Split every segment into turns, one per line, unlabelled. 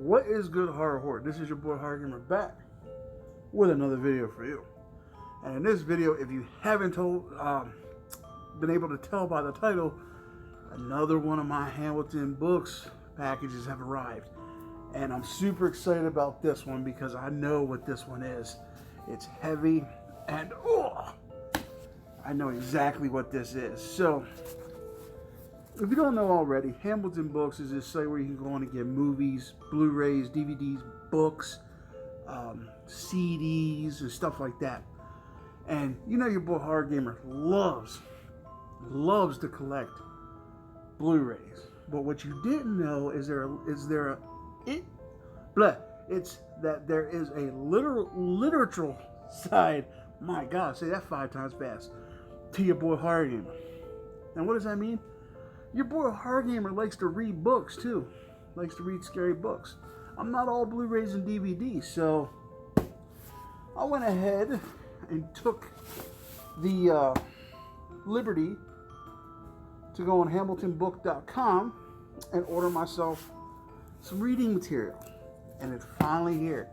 What is good horror horror? This is your boy H0rr0rgamer back with another video for you. And in this video, if you haven't been able to tell by the title, another one of my Hamilton books packages have arrived. And I'm super excited about this one because I know what this one is. It's heavy and I know exactly what this is. So, if you don't know already, Hamilton Books is this site where you can go on and get movies, Blu-rays, DVDs, books, CDs, and stuff like that. And you know your boy H0rr0rgamer loves to collect Blu-rays. But what you didn't know is it's that there is a literal side. My God, say that 5 times fast. To your boy H0rr0rgamer. And what does that mean? Your boy H0rr0rgamer likes to read books too. Likes to read scary books. I'm not all Blu-rays and DVDs, so I went ahead and took the liberty to go on HamiltonBook.com and order myself some reading material. And it's finally here.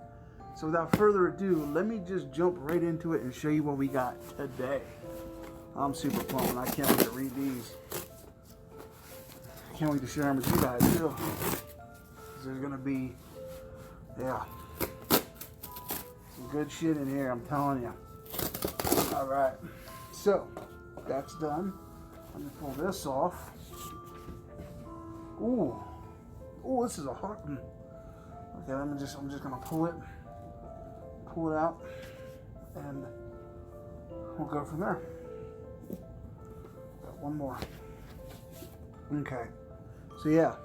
So without further ado, let me just jump right into it and show you what we got today. I'm super pumped and I can't wait to read these. Can't wait to share them with you guys too. There's gonna be, some good shit in here, I'm telling you. Alright, so that's done. Let me pull this off. Ooh, this is a hard one. Okay, I'm just gonna pull it out, and we'll go from there. Got one more. Okay, so yeah,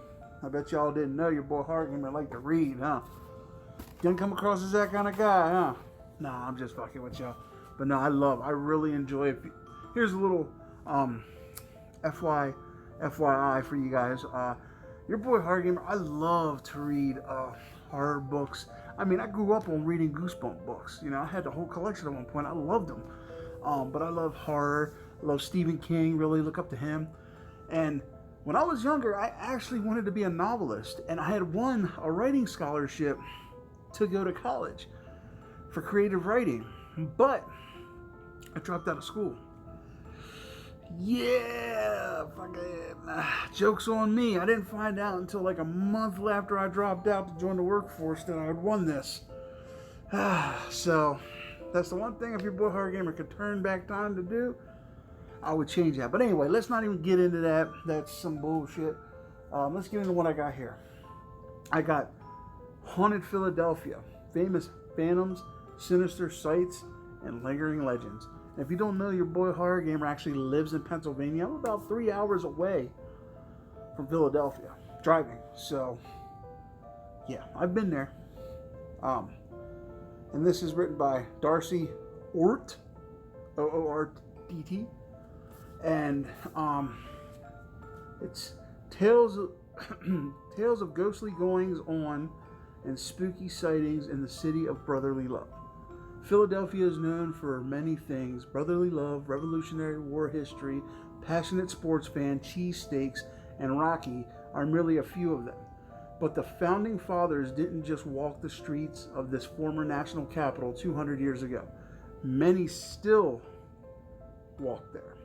I bet y'all didn't know your boy H0rr0rgamer liked to read, huh? Didn't come across as that kind of guy, huh? Nah, I'm just fucking with y'all. But no, I really enjoy it. Here's a little FYI for you guys. Your boy H0rr0rgamer, I love to read horror books. I mean, I grew up on reading Goosebump books. You know, I had the whole collection at one point. I loved them. But I love horror. I love Stephen King. Really look up to him. And when I was younger, I actually wanted to be a novelist. And I had won a writing scholarship to go to college for creative writing. But I dropped out of school. Yeah, fucking joke's on me. I didn't find out until like a month after I dropped out to join the workforce that I had won this. So that's the one thing if your boy H0rr0rgamer could turn back time to do, I would change that. But anyway, let's not even get into that. That's some bullshit. Let's get into what I got here. I got Haunted Philadelphia, famous phantoms, sinister sights, and lingering legends. If you don't know, your boy H0rr0rgamer actually lives in Pennsylvania. I'm about 3 hours away from Philadelphia, driving. So, yeah, I've been there. And this is written by Darcy Oort, Oort. And it's tales of ghostly goings on and spooky sightings in the city of brotherly love. Philadelphia is known for many things: brotherly love, Revolutionary War history, passionate sports fan, cheesesteaks, and Rocky are merely a few of them. But the founding fathers didn't just walk the streets of this former national capital 200 years ago. Many still walk there.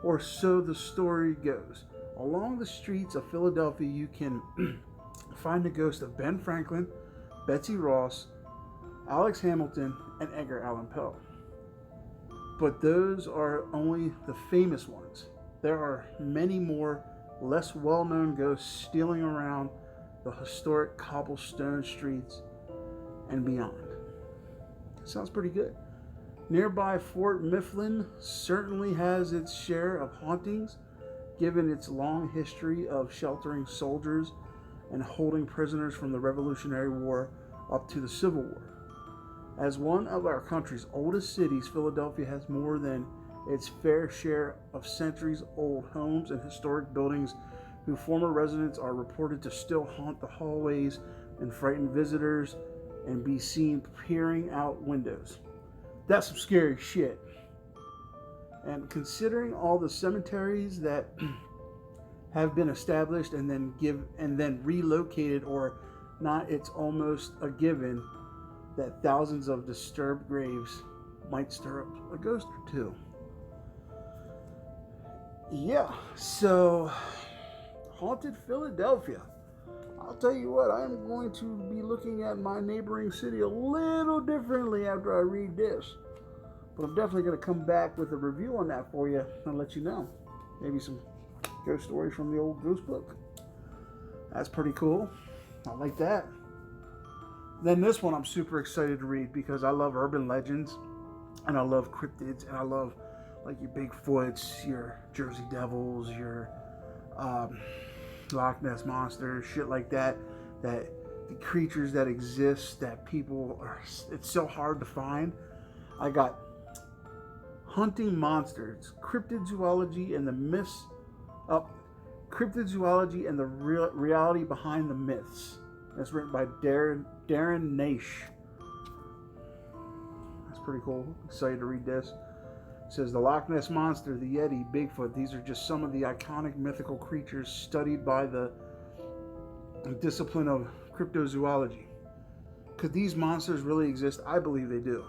Or so the story goes. Along the streets of Philadelphia, you can find the ghost of Ben Franklin, Betsy Ross, Alex Hamilton, and Edgar Allan Poe. But those are only the famous ones. There are many more less well-known ghosts stealing around the historic cobblestone streets and beyond. Sounds pretty good. Nearby Fort Mifflin certainly has its share of hauntings, given its long history of sheltering soldiers and holding prisoners from the Revolutionary War up to the Civil War. As one of our country's oldest cities, Philadelphia has more than its fair share of centuries-old homes and historic buildings whose former residents are reported to still haunt the hallways and frighten visitors and be seen peering out windows. That's some scary shit. And considering all the cemeteries that have been established and then relocated or it's almost a given that thousands of disturbed graves might stir up a ghost or two. Yeah, so Haunted Philadelphia. I'll tell you what, I am going to be looking at my neighboring city a little differently after I read this. But I'm definitely going to come back with a review on that for you and let you know. Maybe some ghost stories from the old ghost book. That's pretty cool. I like that. Then this one I'm super excited to read because I love urban legends and I love cryptids and I love like your Bigfoots, your Jersey Devils, your Loch Ness monsters, shit like that. That the creatures that exist that people are, it's so hard to find. I got Hunting Monsters, Cryptozoology and the Myths. Cryptozoology and the Reality Behind the Myths. That's written by Darren Naish. That's pretty cool. Excited to read this. It says the Loch Ness Monster, the Yeti, Bigfoot. These are just some of the iconic mythical creatures studied by the discipline of cryptozoology. Could these monsters really exist? I believe they do.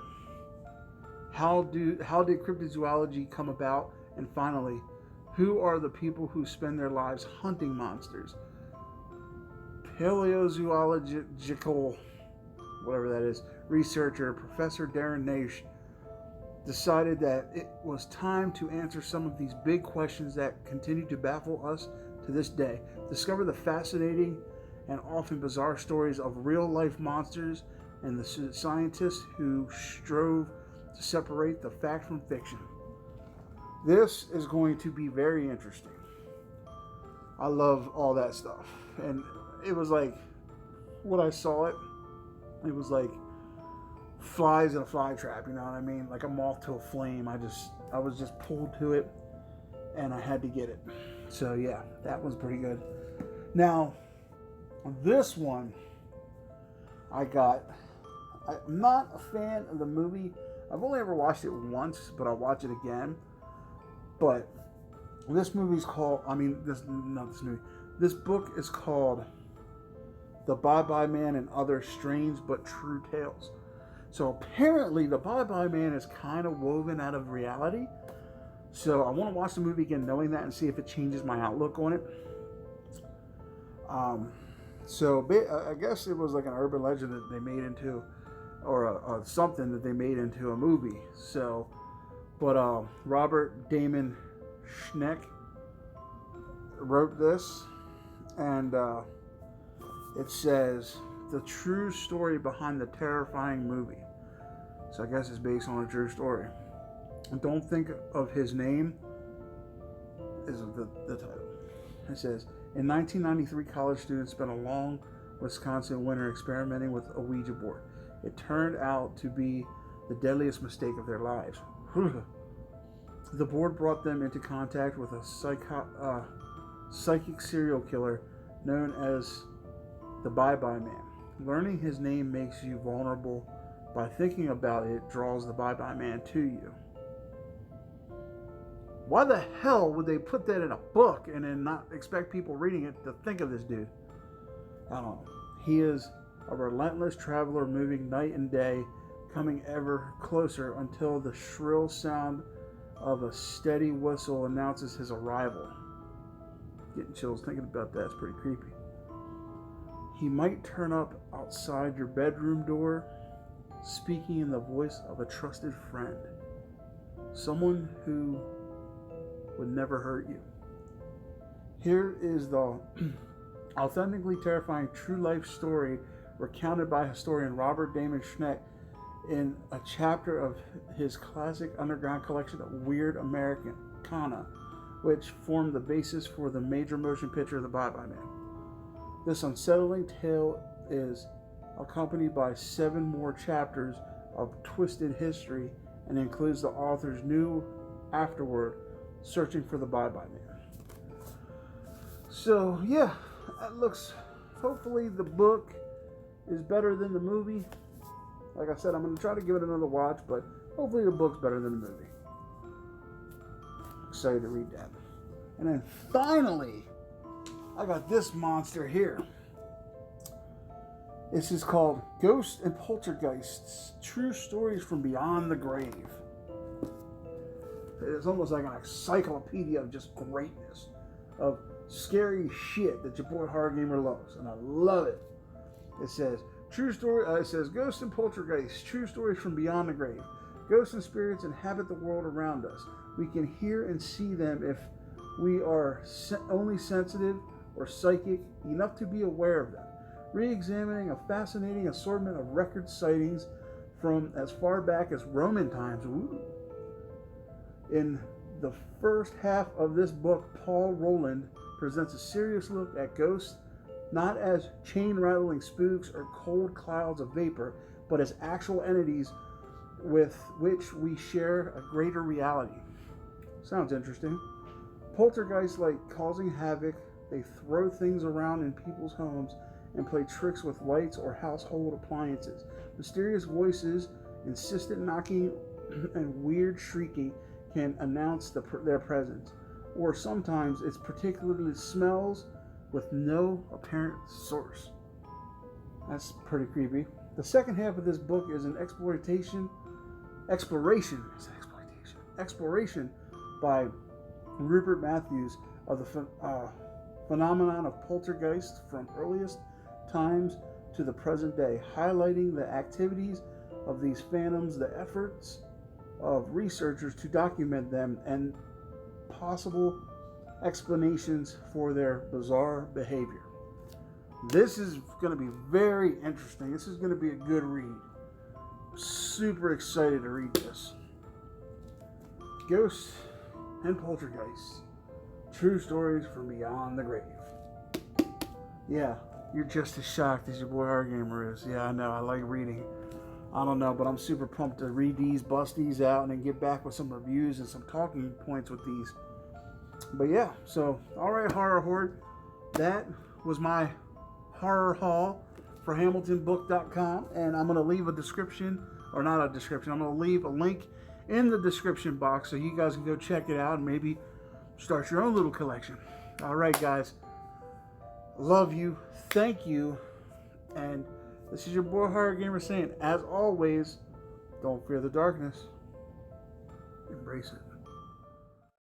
How did cryptozoology come about? And finally, who are the people who spend their lives hunting monsters? Paleozoological, whatever that is, researcher Professor Darren Naish decided that it was time to answer some of these big questions that continue to baffle us to this day. Discover the fascinating and often bizarre stories of real-life monsters and the scientists who strove to separate the fact from fiction. This is going to be very interesting. I love all that stuff. And it was like, when I saw it, it was like flies in a fly trap, you know what I mean? Like a moth to a flame. I was just pulled to it and I had to get it. So yeah, that was pretty good. Now, this one I'm not a fan of the movie. I've only ever watched it once, but I'll watch it again. But this movie's called, this book is called The Bye-Bye Man and Other Strange But True Tales. So apparently the Bye-Bye Man is kind of woven out of reality. So I want to watch the movie again knowing that and see if it changes my outlook on it. I guess it was like an urban legend that they made into, or something that they made into a movie. So, but Robert Damon Schneck wrote this, and it says the true story behind the terrifying movie. So I guess it's based on a true story. Don't think of his name is the title. It says, in 1993, college students spent a long Wisconsin winter experimenting with a Ouija board. It turned out to be the deadliest mistake of their lives. The board brought them into contact with a psychic serial killer known as the Bye-Bye Man. Learning his name makes you vulnerable. By thinking about it, draws the Bye-Bye Man to you. Why the hell would they put that in a book and then not expect people reading it to think of this dude? I don't know. He is a relentless traveler moving night and day, coming ever closer until the shrill sound of a steady whistle announces his arrival. Getting chills thinking about that. It's pretty creepy. He might turn up outside your bedroom door, speaking in the voice of a trusted friend. Someone who would never hurt you. Here is the authentically terrifying true life story recounted by historian Robert Damon Schneck in a chapter of his classic underground collection of Weird Americana, which formed the basis for the major motion picture The Bye-Bye Man. This unsettling tale is accompanied by 7 more chapters of twisted history and includes the author's new afterword, searching for the Bye-Bye Man. So yeah, that looks, hopefully the book is better than the movie. Like I said, I'm going to try to give it another watch, but hopefully the book's better than the movie. Excited to read that. And then finally, I got this monster here. This is called Ghosts and Poltergeists, True Stories from Beyond the Grave. It's almost like an encyclopedia of just greatness, of scary shit that your boy Horror Gamer loves, and I love it. It says, it says, Ghosts and Poltergeists, True Stories from Beyond the Grave. Ghosts and spirits inhabit the world around us. We can hear and see them if we are only sensitive or psychic enough to be aware of them. Re-examining a fascinating assortment of record sightings from as far back as Roman times. Ooh. In the first half of this book, Paul Rowland presents a serious look at ghosts, not as chain-rattling spooks or cold clouds of vapor, but as actual entities with which we share a greater reality. Sounds interesting. Poltergeists like causing havoc. They throw things around in people's homes and play tricks with lights or household appliances. Mysterious voices, insistent knocking, and weird shrieking can announce their presence. Or sometimes it's particularly smells with no apparent source. That's pretty creepy. The second half of this book is an exploration by Rupert Matthews of the phenomenon of poltergeists from earliest times to the present day, highlighting the activities of these phantoms, the efforts of researchers to document them, and possible explanations for their bizarre behavior. This is going to be very interesting. This is going to be a good read. Super excited to read this. Ghosts and Poltergeists, True Stories from Beyond the Grave. Yeah, you're just as shocked as your boy Horror Gamer is. Yeah, I know. I like reading. I don't know, but I'm super pumped to read these, bust these out, and then get back with some reviews and some talking points with these. But yeah, so, alright, Horror Horde. That was my horror haul for HamiltonBook.com, and I'm going to leave a description, or not a description, I'm going to leave a link in the description box so you guys can go check it out and maybe start your own little collection. Alright, guys. Love you. Thank you. And this is your boy Horror Gamer saying, as always, don't fear the darkness. Embrace it.